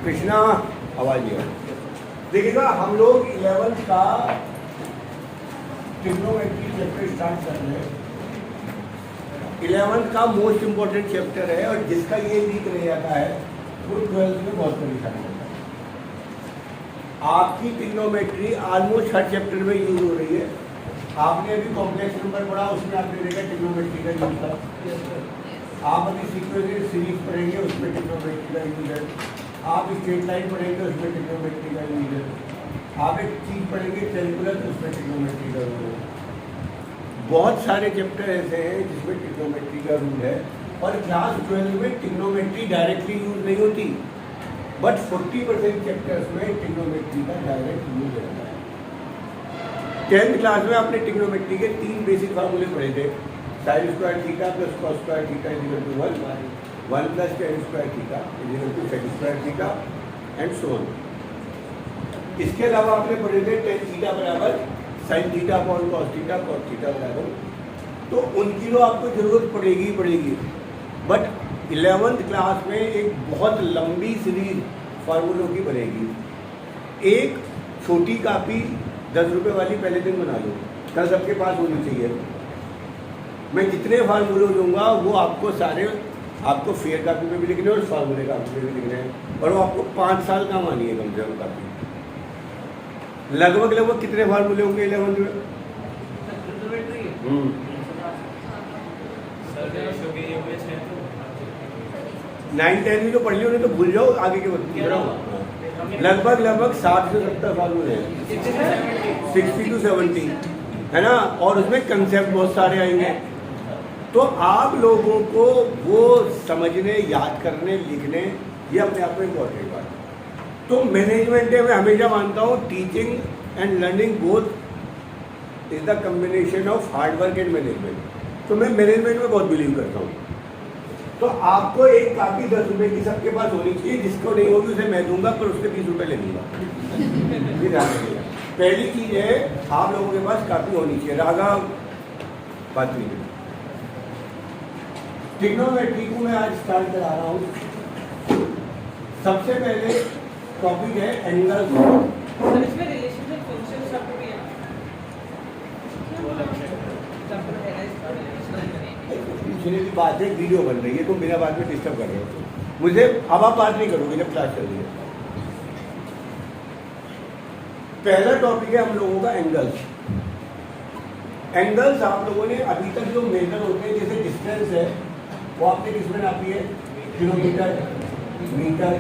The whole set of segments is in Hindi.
कृष्णा आवाज दिया। देखिएगा हम लोग 11th का ट्रिग्नोमेट्री चैप्टर स्टार्ट कर रहे हैं। 11th का मोस्ट इम्पोर्टेंट चैप्टर है और जिसका ये वीक रह जाता है वो 12th में बहुत परेशानी होता है। आपकी ट्रिग्नोमेट्री ऑलमोस्ट हर चैप्टर में यूज हो रही है। आपने अभी कॉम्प्लेक्स नंबर पढ़ा, उसमें आपने देखा ट्रिग्नोमेट्री का यूज था। आप अभी सीक्वेंशियल सीरीज पढ़ेंगे, उसमें ट्रिग्नोमेट्री का यूज है। आप स्ट्रेट लाइन पढ़ेंगे, उसमें ट्रिग्नोमेट्री का यूज है। आप एक चीज पढ़ेंगे कैलकुलस, उसमें ट्रिग्नोमेट्री का यूज है। बहुत सारे चैप्टर ऐसे हैं जिसमें ट्रिग्नोमेट्री का रूल है और क्लास 12 में ट्रिग्नोमेट्री डायरेक्टली यूज नहीं होती, बट 40% चैप्टर्स में ट्रिग्नोमेट्री का डायरेक्ट यूज रहता है। 10th क्लास में आपने ट्रिग्नोमेट्री के 3 बेसिक फार्मूले पढ़े थे, sine square theta plus cos square theta is equal to 1 plus tan square theta is equal to sec square theta and so on. इसके अलावा आपने पढ़े थे टेन थीटा बराबर sine theta upon cos theta, cos theta बराबर, तो उनकी तो आपको जरूरत पड़ेगी ही पड़ेगी। बट 11th क्लास में एक बहुत लंबी सीरीज फार्मूलों की बनेगी। एक छोटी कापी 10 रुपये वाली पहले दिन बना लो, कल सबके पास होनी चाहिए। मैं जितने फार्मूले दूंगा वो आपको सारे आपको फेयर कापी में भी लिखने और फार्मूले कापी में भी लिखने हैं और वो आपको 5 साल काम आनी है कम से कम कापी। लगभग कितने फार्मूले होंगे 11th में? 9-10 भी तो पढ़ लियो, नहीं तो भूल जाओ आगे के वक्त। लगभग 60 से 70 फार्मूले हैं, 60 to 70 है ना। और उसमें कंसेप्ट बहुत सारे आएंगे, तो आप लोगों को वो समझने, याद करने, लिखने, ये अपने आप में इम्पोर्टेंट बात है। तो मैनेजमेंट है, मैं हमेशा मानता हूँ teaching and learning both is the combination of hard work and management. तो मैं मैनेजमेंट में बहुत बिलीव करता हूँ। तो आपको एक कापी 10 रुपये की सबके पास होनी चाहिए, जिसको नहीं होगी उसे मैं दूंगा, पर उसके 20 रुपये ले लूँगा। ये ध्यान रखिएगा। पहली चीज़ है आप लोगों के पास कापी होनी चाहिए। राघव बात नहीं, ट्रिग्नोमेट्री को मैं आज स्टार्ट करा रहा हूँ। सबसे पहले टॉपिक है एंगल। पूछने की बात है, वीडियो बन रही है, तुम बिना बात में डिस्टर्ब कर रहे हो मुझे। अब आप बात नहीं करोगे जब क्लास चल रही है। पहला टॉपिक है हम लोगों का एंगल्स। एंगल्स आप लोगों ने अभी तक जो मेजर होते हैं, जैसे डिस्टेंस है वो आपने किसमें नापी है? Kilometre, metre,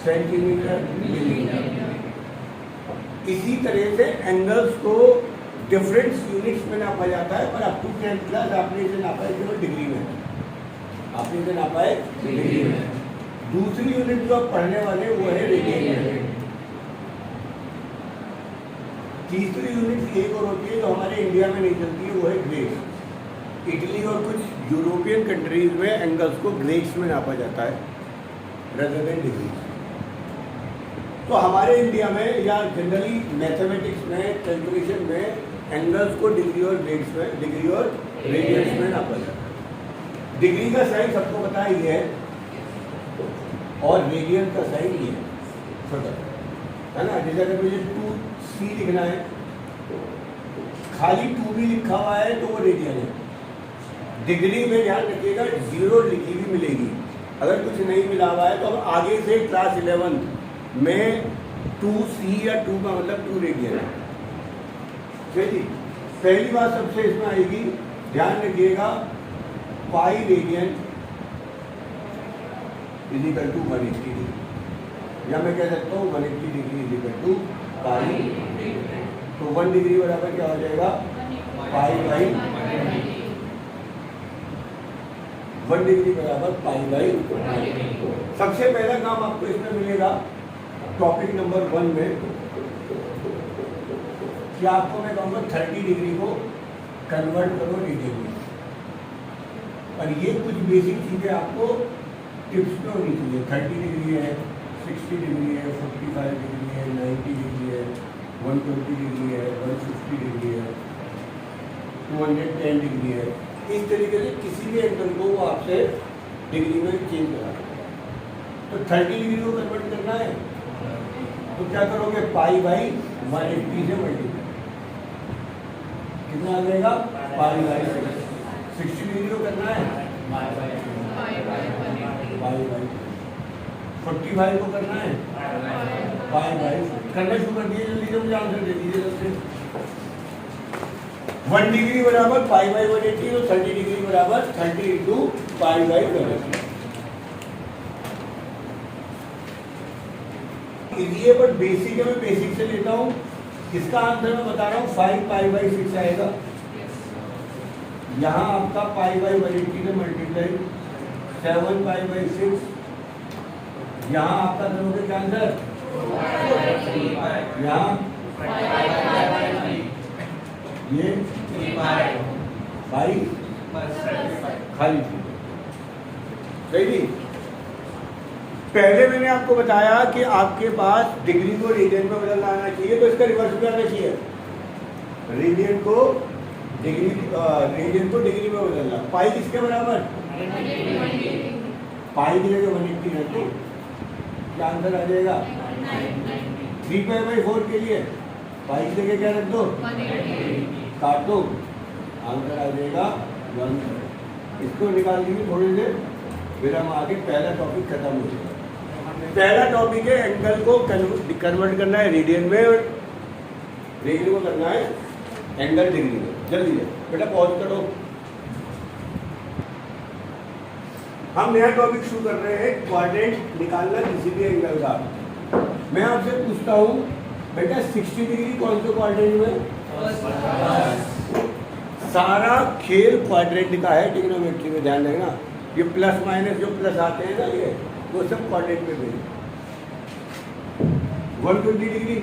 centimetre, millimetre. इसी तरह से एंगल्स को डिफरेंट यूनिट्स में नापा जाता है, पर अप टू 10th क्लास आपने इसे नापा है केवल डिग्री में। आपने इसे नापा है डिग्री में। दूसरी यूनिट जो आप पढ़ने वाले वो है रेडियन में। तीसरी यूनिट एक और होती है जो हमारे इंडिया में नहीं चलती है, वो है ग्रेड्स। इटली और कुछ यूरोपियन कंट्रीज में एंगल्स को ग्रेड्स में नापा जाता है रेदर देन डिग्री। तो हमारे इंडिया में या जनरली मैथमेटिक्स में, कैलकुलेशन में एंगल्स को डिग्री और ग्रेड्स में, डिग्री और रेडियंस में नापा जाता है। डिग्री का साइन सबको पता ही है और रेडियन का साइन ये है ना। जैसे अगर मुझे 2c लिखना है, खाली 2 भी लिखा हुआ है तो वो रेडियन है। डिग्री में ध्यान रखिएगा 0 लिखी भी मिलेगी। अगर कुछ नहीं मिला हुआ है तो अब आगे से क्लास 11 में 2c या 2 का मतलब 2 रेडियन है। जी, पहली बात सबसे इसमें आएगी, ध्यान रखिएगा pi radian is equal to 180 degree, या मैं कह सकता हूँ 180 degree is equal to pi. तो 1 डिग्री बराबर क्या हो जाएगा? पाई बाई 1 डिग्री बराबर पाई बाई। सबसे पहला काम आपको इसमें मिलेगा टॉपिक नंबर 1 में कि आपको मैं कहूँगा 30 डिग्री को कन्वर्ट करो रेडियन में। और ये कुछ बेसिक चीज़ें आपको टिप्स में होनी चाहिए। 30 डिग्री है, 60 डिग्री है, 45 डिग्री है, 90 डिग्री है, 120 डिग्री है, 150 डिग्री है, 210 डिग्री है। इस तरीके से किसी भी एंगल को वो आपसे डिग्री में चेंज करा सकता है। तो 30 डिग्री को कन्वर्ट करना है तो क्या करोगे, पाई बाई 180 से मल्टीप्लाई, कितना आ जाएगा, पाई बाई 60 डिग्री को करना है पाई बाई 45 को करना है पाई बाई, करना शुरू कर दिए जल्दी से, मुझे आंसर दे दीजिए जल्दी। 1 डिग्री बराबर पाई बाई 180 और 30 डिग्री बराबर 30 इंटू पाई बाई 180। इजी है बट बेसिक है, मैं बेसिक से लेता हूँ। इसका आंसर मैं बता रहा हूँ 5 पाई बाई 6 आएगा। यहाँ आपका पाई बाई 180 से मल्टीप्लाई 7 पाई बाई 6, यहाँ आपका करोगे क्या आंसर, यहाँ ये बाई खाली सही नहीं। पहले मैंने आपको बताया कि आपके पास डिग्री को रेडियन में बदलना आना चाहिए, तो इसका रिवर्स भी आना चाहिए, रेडियन को डिग्री में बदलना। पाई किसके बराबर, पाई की जगह 180 रख दो, क्या आंसर आ जाएगा, 3 पाई बाई 4 के लिए पाई की जगह क्या रख दो, काट दो, आंसर आ जाएगा 1। इसको निकाल दीजिए थोड़ी देर, फिर हम आगे पहला टॉपिक खत्म हो जाएगा। पहला टॉपिक है एंगल को कन्वर्ट करना है रेडियन में, और रेडियन को करना है एंगल डिग्री में। जल्दी है बेटा, पॉज करो। हम नया टॉपिक शुरू कर रहे हैं, क्वाड्रेंट निकालना किसी भी एंगल का। मैं आपसे पूछता हूँ बेटा 60 डिग्री कौन से क्वाड्रेंट में, सारा खेल क्वाड्रेंट का है, ट्रिग्नोमेट्री में ध्यान रखना। ये प्लस माइनस जो प्लस आते हैं ना, ये वो सब क्वाड्रेंट में भेजें। 120 डिग्री,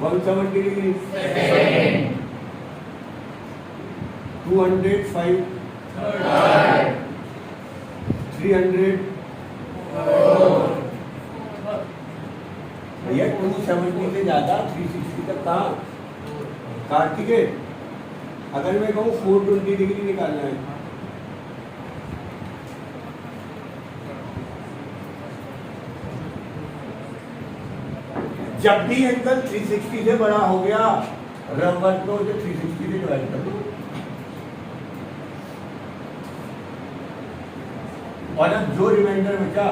170 डिग्री, 205, 300, भैया 270 से ज़्यादा 360 तक कहाँ, कार्तिक है। अगर मैं कहूँ 420 डिग्री निकालना है, जब भी एंगल 360 से बड़ा हो गया, रबर को 360 से डिवाइड कर दो, और अब जो रिमाइंडर बचा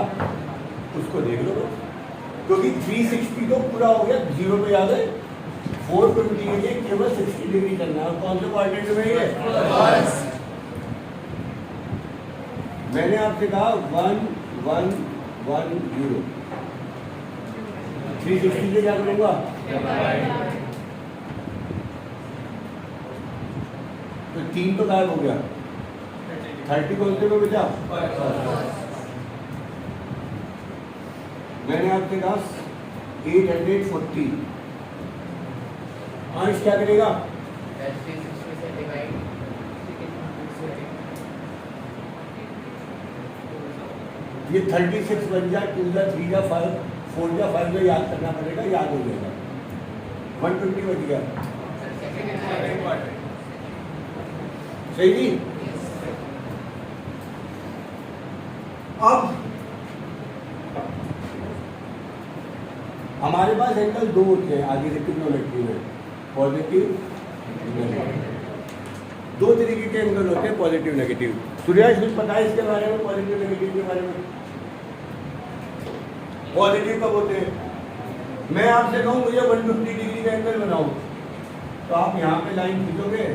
उसको देख लो, क्योंकि 360 तो पूरा हो गया, 0 पे आ गए। 420 के लिए केवल 60 डिग्री करना है। कौन से क्वाड्रेंट में है, मैंने आपसे कहा 1 1 1 0, 360 से क्या करूंगा, तो 3 तो गायब हो गया, 30 कौन से में बचा, मैंने आपसे कहा 840, अंश क्या करेगा, ये 36 बन जाए, 2 जा 3 जा 5 4 जा 5 जा, याद करना पड़ेगा, याद हो जाएगा। 120 बच गया, सही नहीं। अब हमारे पास एंगल 2 होते हैं आगे से ट्रिग्नोमेट्री में, पॉजिटिव नेगेटिव। 2 तरीके के एंगल होते हैं, पॉजिटिव नेगेटिव। सूर्याश कुछ पता है इसके बारे में, पॉजिटिव नेगेटिव के बारे में? पॉजिटिव कब होते हैं, मैं आपसे कहूँ मुझे 150 डिग्री का एंगल बनाओ, तो आप यहाँ पे लाइन खींचोगे,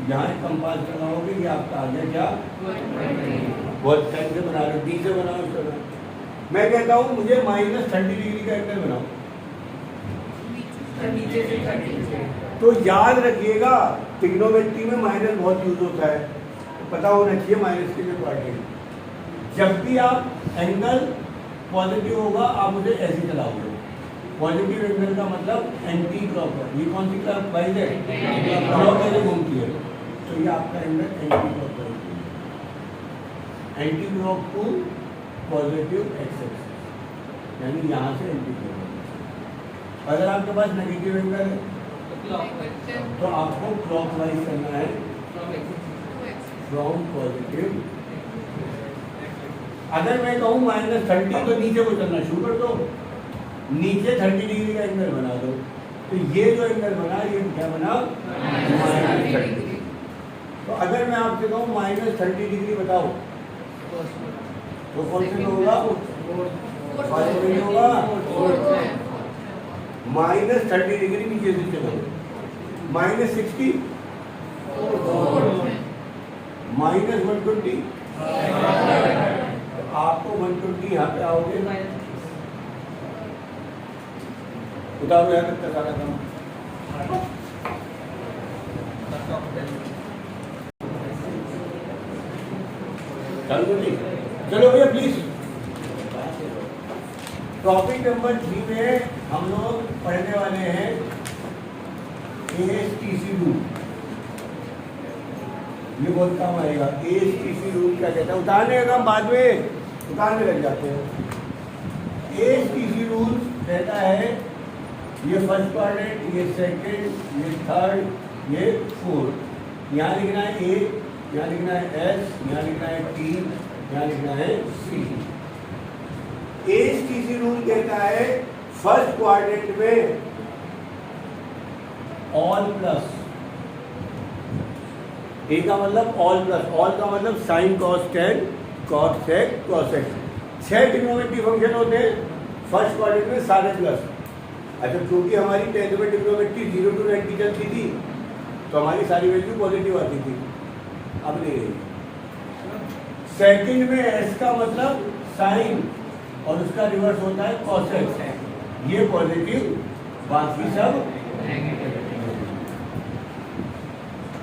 यहाँ एक कंपास लगाओगे, ये आपका आ गया क्या, बहुत टाइम से बना रहे हो, डी से बनाओ, इस तरह। मैं कहता हूँ मुझे -30 डिग्री का एंगल बनाओ, तो याद रखिएगा ट्रिग्नोमेट्री में माइनस बहुत यूज होता है, तो पता होना चाहिए माइनस के लिए क्वाड्रेंट। जब भी आप एंगल पॉजिटिव होगा आप उसे ऐसे चलाओगे, पॉजिटिव एंगल का मतलब एंटी क्लॉकवाइज। ये कौन सी क्लॉकवाइज है, क्लॉकवाइज घूमती है, तो ये आपका angle anti clockwise, anti clock to positive axis, यानी यहाँ से एंटी क्लॉकवाइज। अगर आपके पास नेगेटिव एंगल है तो आपको क्लॉकवाइज करना है, फ्रॉम पॉजिटिव अगर मैं कहूँ -30 तो नीचे को चलना शुरू कर दो, नीचे 30 डिग्री का एंगल बना दो। तो ये जो एंगल बना ये क्या बना, -30। तो अगर मैं आपसे कहूँ -30 डिग्री बताओ तो कौन से में होगा, फर्स्ट में होगा। -30 डिग्री नीचे से चलो, -60, -120, तो आपको 120 यहाँ पे आओगे, उतारो यहाँ तक सारा काम। चलो भैया प्लीज। टॉपिक नंबर 3 में हम लोग पढ़ने वाले हैं ASTC रूल। ये बहुत काम आएगा। ASTC रूल क्या कहता है, उतारने का काम बाद में, उतारने लग जाते हैं। ASTC रूल कहता है ये फर्स्ट क्वाड्रेंट, ये सेकंड, ये थर्ड, ये फोर्थ। यहाँ लिखना है A, यहाँ लिखना है S, यहाँ लिखना है T, यहाँ लिखना है C। ASTC रूल कहता है फर्स्ट क्वाड्रेंट में ऑल प्लस, ए का मतलब ऑल प्लस, ऑल का मतलब sine cos tan cos sec cos x. 6 trigonometry function होते हैं फर्स्ट क्वाड्रेंट में, सारे प्लस। अच्छा, क्योंकि हमारी 10th में ट्रिग्नोमेट्री 0 to 90 चलती थी तो हमारी सारी वैल्यू पॉजिटिव आती थी, अब नहीं रही। सेकंड में एस का मतलब साइन और उसका रिवर्स होता है कॉस एक्स, ये पॉजिटिव, बाकी सब नेगेटिव।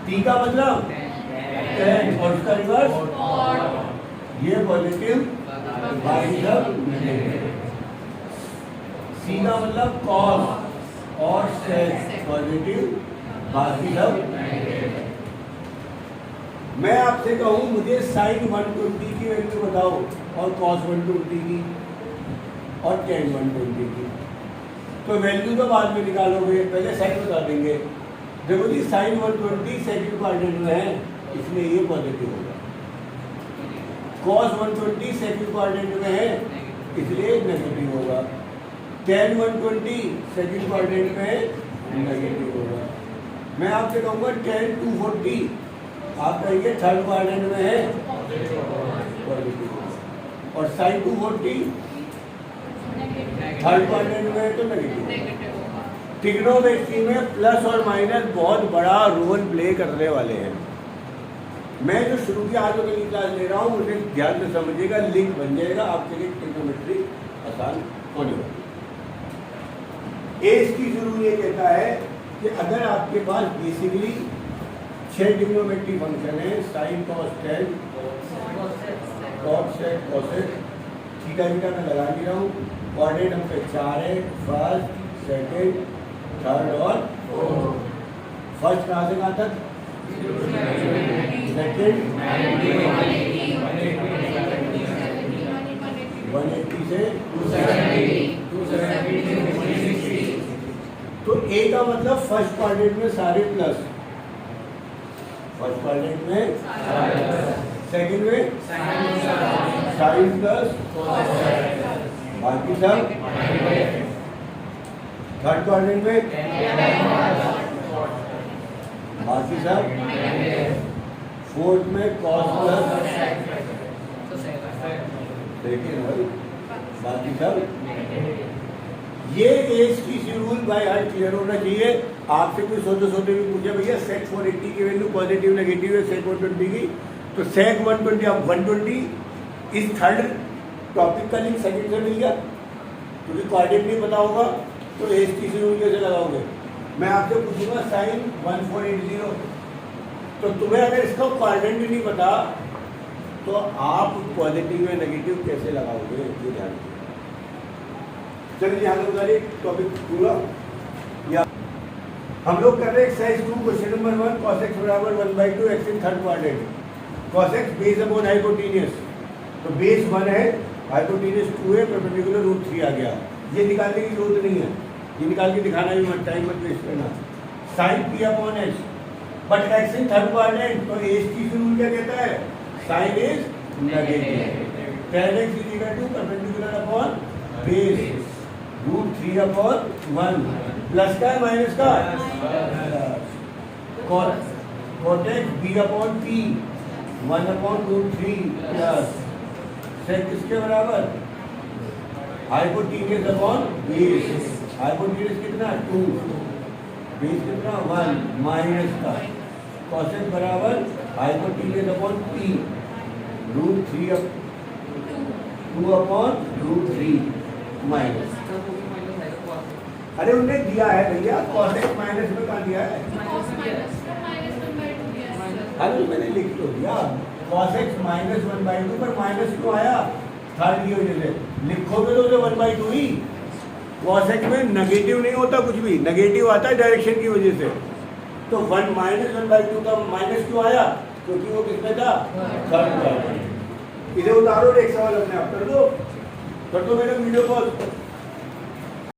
टी का मतलब टेन और उसका रिवर्स, ये पॉजिटिव, बाकी सब नेगेटिव। सी का मतलब कॉस और सेक, पॉजिटिव, बाकी सब नेगेटिव। मैं आपसे कहूँ मुझे साइन 120 की वैल्यू बताओ और कॉस 120 की और टेन 120 की, तो वैल्यू तो बाद में निकालोगे, पहले साइन बता देंगे। देखो जी, साइन 120 सेकंड क्वाड्रेंट में है इसलिए ये पॉजिटिव होगा, कॉस 120 सेकंड क्वाड्रेंट में है इसलिए नेगेटिव होगा, टेन 120 सेकंड क्वाड्रेंट में है नेगेटिव होगा। मैं आपसे कहूँगा टेन 240 आप कहेंगे थर्ड क्वाड्रेंट में है पॉजिटिव, और साइन 240 थर्ड क्वाड्रेंट में है तो नेगेटिव। ट्रिग्नोमेट्री में प्लस और माइनस बहुत बड़ा रोल प्ले करने वाले हैं। मैं जो शुरू की आज वाली क्लास ले रहा हूँ मुझे ध्यान से समझिएगा, लिंक बन जाएगा आपके लिए, ट्रिग्नोमेट्री आसान होने वाली। ASTC रूल ये कहता है कि अगर आपके पास बेसिकली 6 ट्रिग्नोमेट्री फंक्शन है, sine cos tan cos sec cos x, theta beta मैं लगा नहीं रहा हूँ, कोऑर्डिनेट हम पे 4 है, फर्स्ट सेकंड थर्ड और फोर्थ। फर्स्ट कहाँ से कहाँ तक, सेकंड 180 से 270। तो ए का मतलब फर्स्ट क्वाड्रेंट में सारे प्लस, फर्स्ट क्वाड्रेंट में, सेकंड में साइन प्लस, बाकी सब, थर्ड क्वाड्रेंट में बाकी सब, फोर्थ में कॉस प्लस, सेकंड भाई बाकी सब। ये ASTC rule by heart clear होना चाहिए। आपसे कोई सोते भी पूछे भैया सेक 480 की वैल्यू पॉजिटिव नेगेटिव है सेक 120 की, तो सेक 120 आप 120 इस थर्ड टॉपिक का लिंक सेकंड से मिल गया, क्योंकि क्वाड्रेंट नहीं पता होगा तो ASTC रूल कैसे लगाओगे। मैं आपसे पूछूंगा साइन 1480, तो तुम्हें अगर इसका क्वाड्रेंट नहीं पता तो आप पॉजिटिव या नेगेटिव कैसे लगाओगे, ये ध्यान। चलिए यहाँ लोग टॉपिक पूरा या हम लोग कर रहे हैं exercise 2 question number 1, cos x बराबर 1/2 x in third quadrant, cos x base upon hypotenuse, तो बेस 1 है, हाइपोटेन्यूज 2 है, परपेंडिकुलर रूट 3 आ गया। ये निकालने की जरूरत नहीं है, ये निकाल के दिखाना भी मत, टाइम मत वेस्ट करना। Sine p upon h, but x in third quadrant, तो ASTC रूल क्या कहता है, sine is negative. tan x is equal to perpendicular upon base √3/1 plus का माइनस का cot x b/p 1/√3 plus sec किसके बराबर हाइपोटेन्यूज अपॉन बेस। हाइपोटेन्यूज कितना 2, बेस कितना 1 माइनस का cosec बराबर हाइपोटेन्यूज अपॉन p √2/√3 माइनस। अरे उन्होंने दिया है भैया cosec माइनस में कहाँ दिया है? अरे मैंने लिख तो दिया cosec -1/2 पर माइनस क्यों आया? थर्ड की वजह से लिखोगे तो 1/2 ही। cosec में नेगेटिव नहीं होता कुछ भी, नेगेटिव आता है डायरेक्शन की वजह से। तो 1 -1/2 का माइनस क्यों आया? क्योंकि वो किसमें था? थर्ड का। इधर उतारो एक सवाल अपने आप कर दो मैडम वीडियो कॉल।